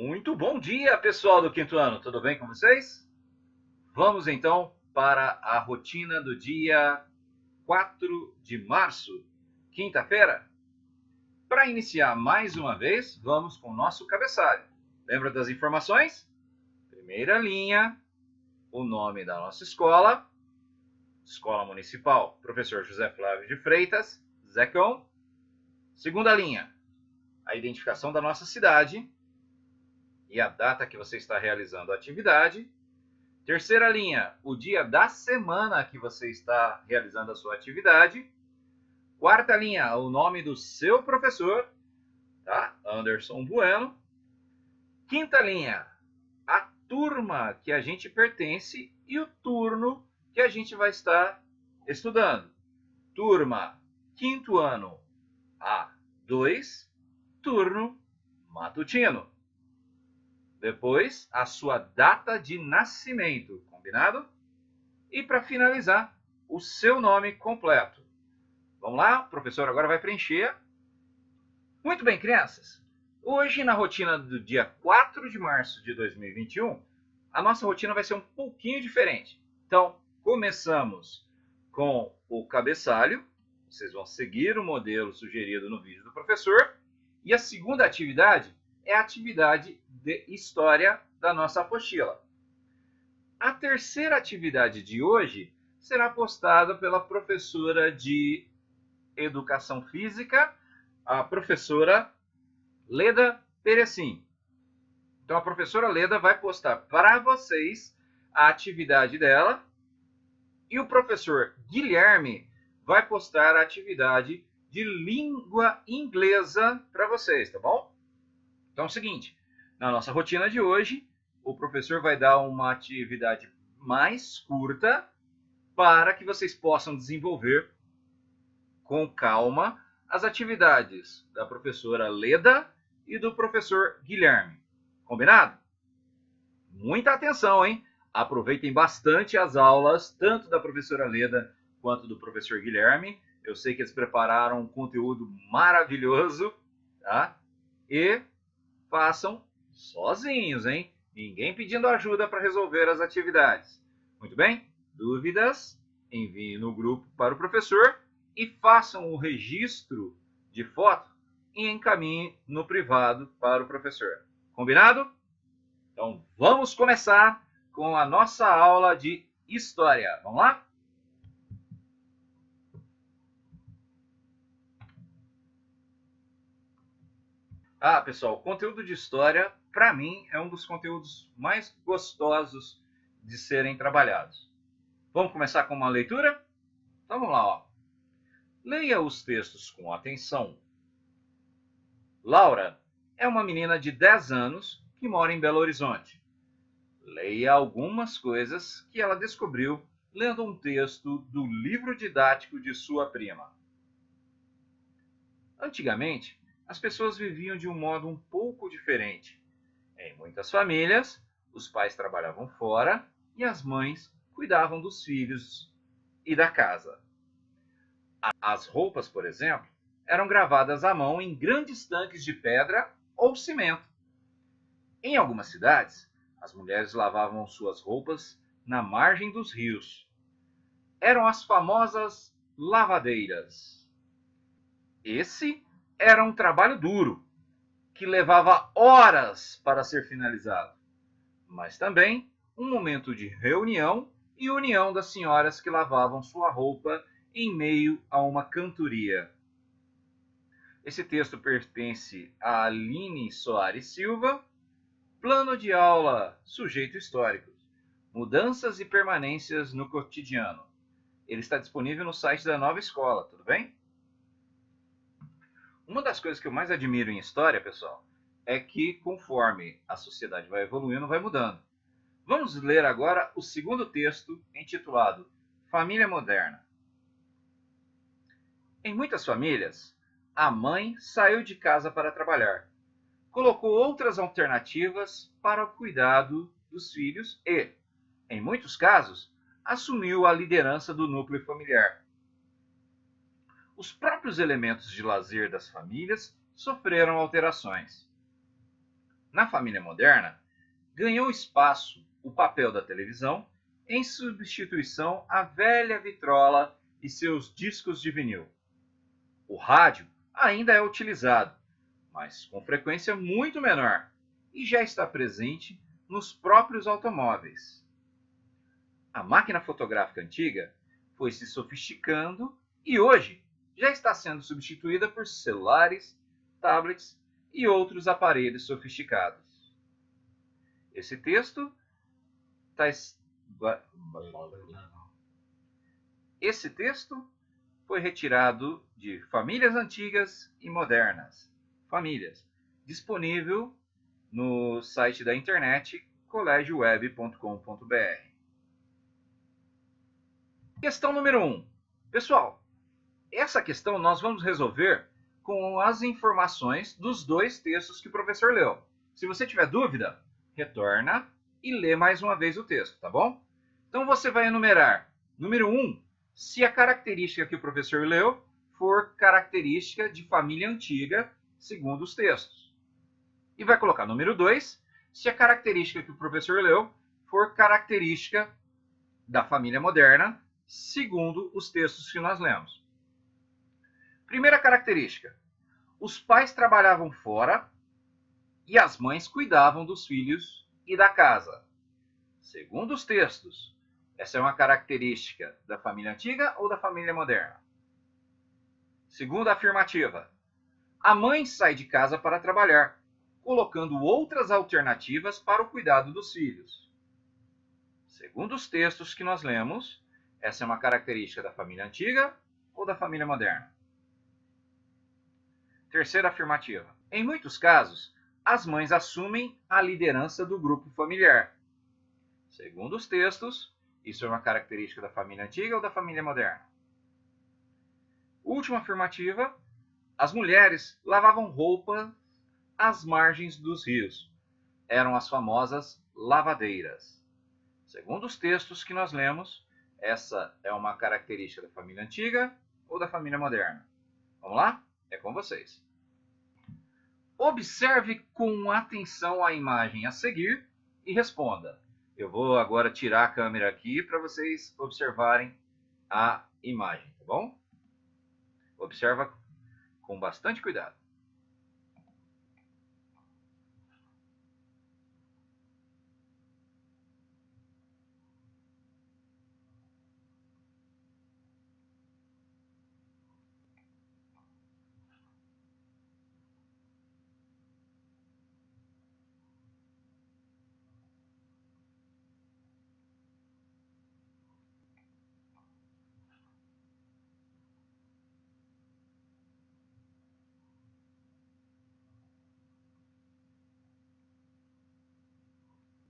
Muito bom dia, pessoal do quinto ano. Tudo bem com vocês? Vamos então para a rotina do dia 4 de março, quinta-feira. Para iniciar mais uma vez, vamos com o nosso cabeçalho. Lembra das informações? Primeira linha, o nome da nossa escola, Escola Municipal Professor José Flávio de Freitas, Zecão. Segunda linha, a identificação da nossa cidade e a data que você está realizando a atividade. Terceira linha, o dia da semana que você está realizando a sua atividade. Quarta linha, o nome do seu professor, tá? Anderson Bueno. Quinta linha, a turma que a gente pertence e o turno que a gente vai estar estudando. Turma, quinto ano A2, turno matutino. Depois, a sua data de nascimento, combinado? E para finalizar, o seu nome completo. Vamos lá? O professor agora vai preencher. Muito bem, crianças. Hoje, na rotina do dia 4 de março de 2021, a nossa rotina vai ser um pouquinho diferente. Então, começamos com o cabeçalho. Vocês vão seguir o modelo sugerido no vídeo do professor. E a segunda atividade é a atividade de história da nossa apostila. A terceira atividade de hoje será postada pela professora de Educação Física, a professora Leda Perecim. Então, a professora Leda vai postar para vocês a atividade dela e o professor Guilherme vai postar a atividade de língua inglesa para vocês, tá bom? Então é o seguinte, na nossa rotina de hoje, o professor vai dar uma atividade mais curta para que vocês possam desenvolver com calma as atividades da professora Leda e do professor Guilherme. Combinado? Muita atenção, hein? Aproveitem bastante as aulas, tanto da professora Leda quanto do professor Guilherme. Eu sei que eles prepararam um conteúdo maravilhoso, tá? E façam sozinhos, hein? Ninguém pedindo ajuda para resolver as atividades. Muito bem? Dúvidas? Enviem no grupo para o professor e façam o registro de foto e encaminhem no privado para o professor. Combinado? Então vamos começar com a nossa aula de história. Vamos lá? Pessoal, o conteúdo de história, para mim, é um dos conteúdos mais gostosos de serem trabalhados. Vamos começar com uma leitura? Então vamos lá, ó. Leia os textos com atenção. Laura é uma menina de 10 anos que mora em Belo Horizonte. Leia algumas coisas que ela descobriu lendo um texto do livro didático de sua prima. Antigamente, as pessoas viviam de um modo um pouco diferente. Em muitas famílias, os pais trabalhavam fora e as mães cuidavam dos filhos e da casa. As roupas, por exemplo, eram gravadas à mão em grandes tanques de pedra ou cimento. Em algumas cidades, as mulheres lavavam suas roupas na margem dos rios. Eram as famosas lavadeiras. Esse era um trabalho duro, que levava horas para ser finalizado, mas também um momento de reunião e união das senhoras que lavavam sua roupa em meio a uma cantoria. Esse texto pertence a Aline Soares Silva, Plano de aula, sujeito histórico, mudanças e permanências no cotidiano. Ele está disponível no site da nova escola, tudo bem? Uma das coisas que eu mais admiro em história, pessoal, é que conforme a sociedade vai evoluindo, vai mudando. Vamos ler agora o segundo texto, intitulado Família Moderna. Em muitas famílias, a mãe saiu de casa para trabalhar. Colocou outras alternativas para o cuidado dos filhos e, em muitos casos, assumiu a liderança do núcleo familiar. Os próprios elementos de lazer das famílias sofreram alterações. Na família moderna, ganhou espaço o papel da televisão em substituição à velha vitrola e seus discos de vinil. O rádio ainda é utilizado, mas com frequência muito menor, e já está presente nos próprios automóveis. A máquina fotográfica antiga foi se sofisticando e hoje já está sendo substituída por celulares, tablets e outros aparelhos sofisticados. Esse texto foi retirado de Famílias Antigas e Modernas, Famílias, disponível no site da internet colegioweb.com.br. Questão número 1. Pessoal, essa questão nós vamos resolver com as informações dos dois textos que o professor leu. Se você tiver dúvida, retorna e lê mais uma vez o texto, tá bom? Então você vai enumerar, número 1, se a característica que o professor leu for característica de família antiga, segundo os textos. E vai colocar número 2, se a característica que o professor leu for característica da família moderna, segundo os textos que nós lemos. Primeira característica: os pais trabalhavam fora e as mães cuidavam dos filhos e da casa. Segundo os textos, essa é uma característica da família antiga ou da família moderna? Segunda afirmativa: a mãe sai de casa para trabalhar, colocando outras alternativas para o cuidado dos filhos. Segundo os textos que nós lemos, essa é uma característica da família antiga ou da família moderna? Terceira afirmativa: em muitos casos, as mães assumem a liderança do grupo familiar. Segundo os textos, isso é uma característica da família antiga ou da família moderna? Última afirmativa: as mulheres lavavam roupa às margens dos rios. Eram as famosas lavadeiras. Segundo os textos que nós lemos, essa é uma característica da família antiga ou da família moderna? Vamos lá? É com vocês. Observe com atenção a imagem a seguir e responda. Eu vou agora tirar a câmera aqui para vocês observarem a imagem, tá bom? Observa com bastante cuidado.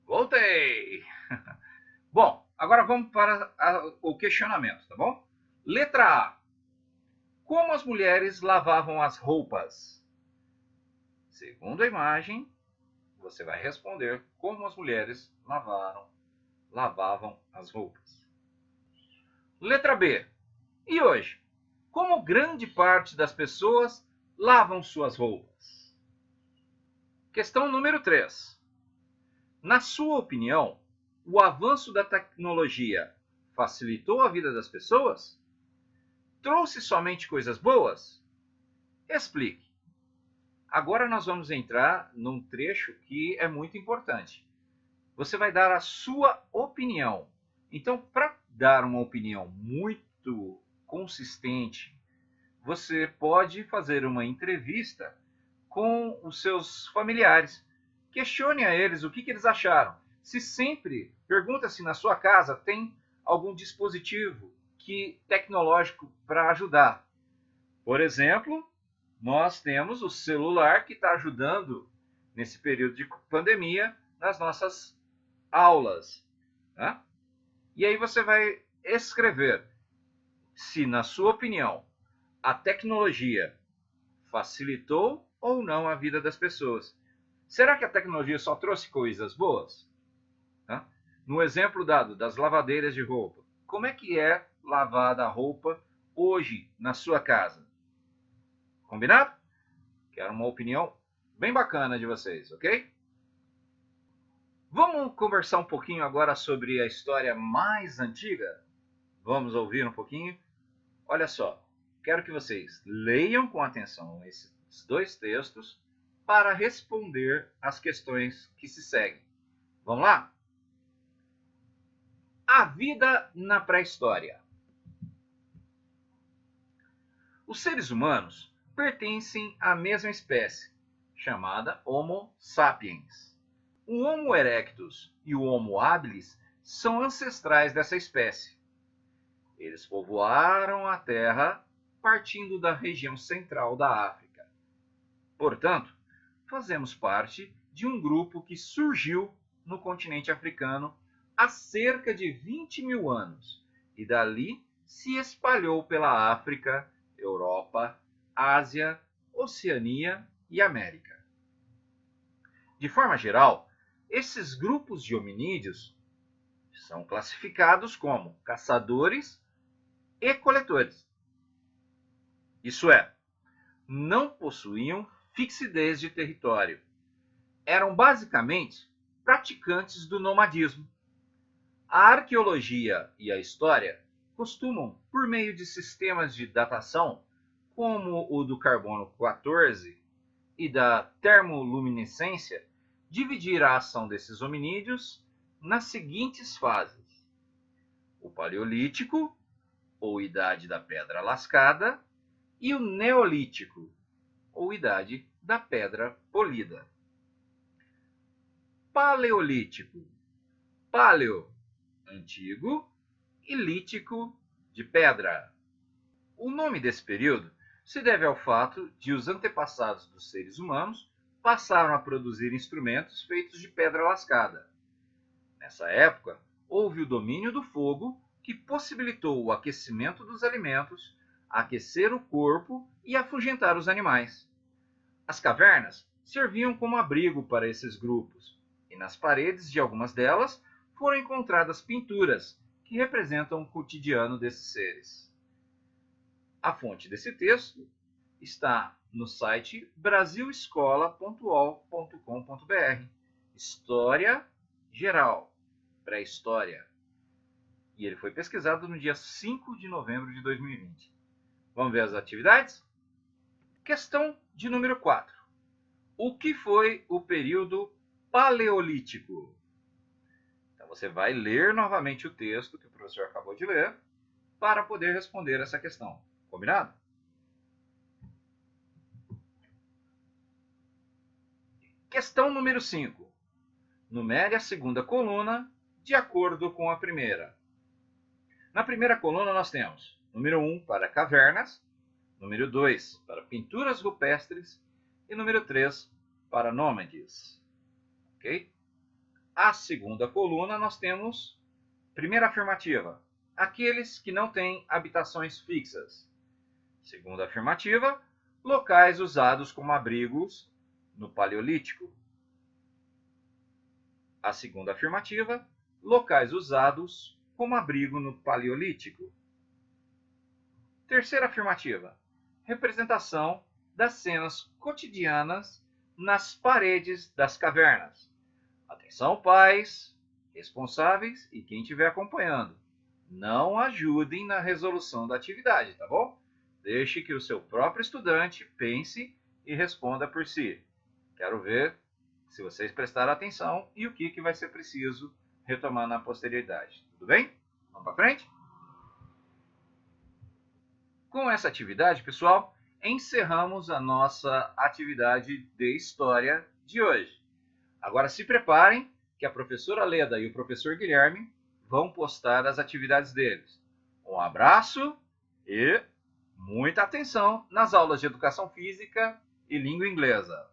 Voltei! Bom, agora vamos para o questionamento, tá bom? Letra A. Como as mulheres lavavam as roupas? Segundo a imagem, você vai responder como as mulheres lavavam as roupas. Letra B. E hoje? Como grande parte das pessoas lavam suas roupas? Questão número 3. Na sua opinião, o avanço da tecnologia facilitou a vida das pessoas? Trouxe somente coisas boas? Explique. Agora nós vamos entrar num trecho que é muito importante. Você vai dar a sua opinião. Então, para dar uma opinião muito consistente, você pode fazer uma entrevista com os seus familiares. Questione a eles o que eles acharam. Se sempre, pergunta se na sua casa tem algum dispositivo tecnológico para ajudar. Por exemplo, nós temos o celular que está ajudando nesse período de pandemia nas nossas aulas. Né? E aí você vai escrever se, na sua opinião, a tecnologia facilitou ou não a vida das pessoas. Será que a tecnologia só trouxe coisas boas? No exemplo dado das lavadeiras de roupa, como é que é lavada a roupa hoje na sua casa? Combinado? Quero uma opinião bem bacana de vocês, ok? Vamos conversar um pouquinho agora sobre a história mais antiga? Vamos ouvir um pouquinho? Olha só, quero que vocês leiam com atenção esses dois textos para responder às questões que se seguem. Vamos lá? A vida na pré-história. Os seres humanos pertencem à mesma espécie, chamada Homo sapiens. O Homo erectus e o Homo habilis são ancestrais dessa espécie. Eles povoaram a Terra partindo da região central da África. Portanto, fazemos parte de um grupo que surgiu no continente africano há cerca de 20 mil anos e dali se espalhou pela África, Europa, Ásia, Oceania e América. De forma geral, esses grupos de hominídeos são classificados como caçadores e coletores. Isso é, não possuíam fixidez de território. Eram basicamente praticantes do nomadismo. A arqueologia e a história costumam, por meio de sistemas de datação, como o do carbono 14 e da termoluminescência, dividir a ação desses hominídeos nas seguintes fases: o Paleolítico, ou Idade da Pedra Lascada, e o Neolítico, ou Idade da Pedra Polida. Paleolítico. Paleo, antigo, e lítico, de pedra. O nome desse período se deve ao fato de os antepassados dos seres humanos passaram a produzir instrumentos feitos de pedra lascada. Nessa época, houve o domínio do fogo, que possibilitou o aquecimento dos alimentos, aquecer o corpo e afugentar os animais. As cavernas serviam como abrigo para esses grupos, e nas paredes de algumas delas foram encontradas pinturas que representam o cotidiano desses seres. A fonte desse texto está no site brasilescola.ol.com.br. História Geral, Pré-História. E ele foi pesquisado no dia 5 de novembro de 2020. Vamos ver as atividades? Questão de número 4. O que foi o período Paleolítico? Então você vai ler novamente o texto que o professor acabou de ler para poder responder essa questão. Combinado? Questão número 5. Numere a segunda coluna de acordo com a primeira. Na primeira coluna nós temos número 1 para cavernas, número 2 para pinturas rupestres e número 3 para nômades. Ok? A segunda coluna nós temos, primeira afirmativa, aqueles que não têm habitações fixas. Segunda afirmativa, locais usados como abrigos no Paleolítico. A segunda afirmativa, locais usados como abrigo no Paleolítico. Terceira afirmativa, representação das cenas cotidianas nas paredes das cavernas. Atenção, pais, responsáveis e quem estiver acompanhando. Não ajudem na resolução da atividade, tá bom? Deixe que o seu próprio estudante pense e responda por si. Quero ver se vocês prestaram atenção e o que vai ser preciso retomar na posterioridade. Tudo bem? Vamos para frente? Com essa atividade, pessoal, encerramos a nossa atividade de história de hoje. Agora se preparem que a professora Leda e o professor Guilherme vão postar as atividades deles. Um abraço e muita atenção nas aulas de educação física e língua inglesa.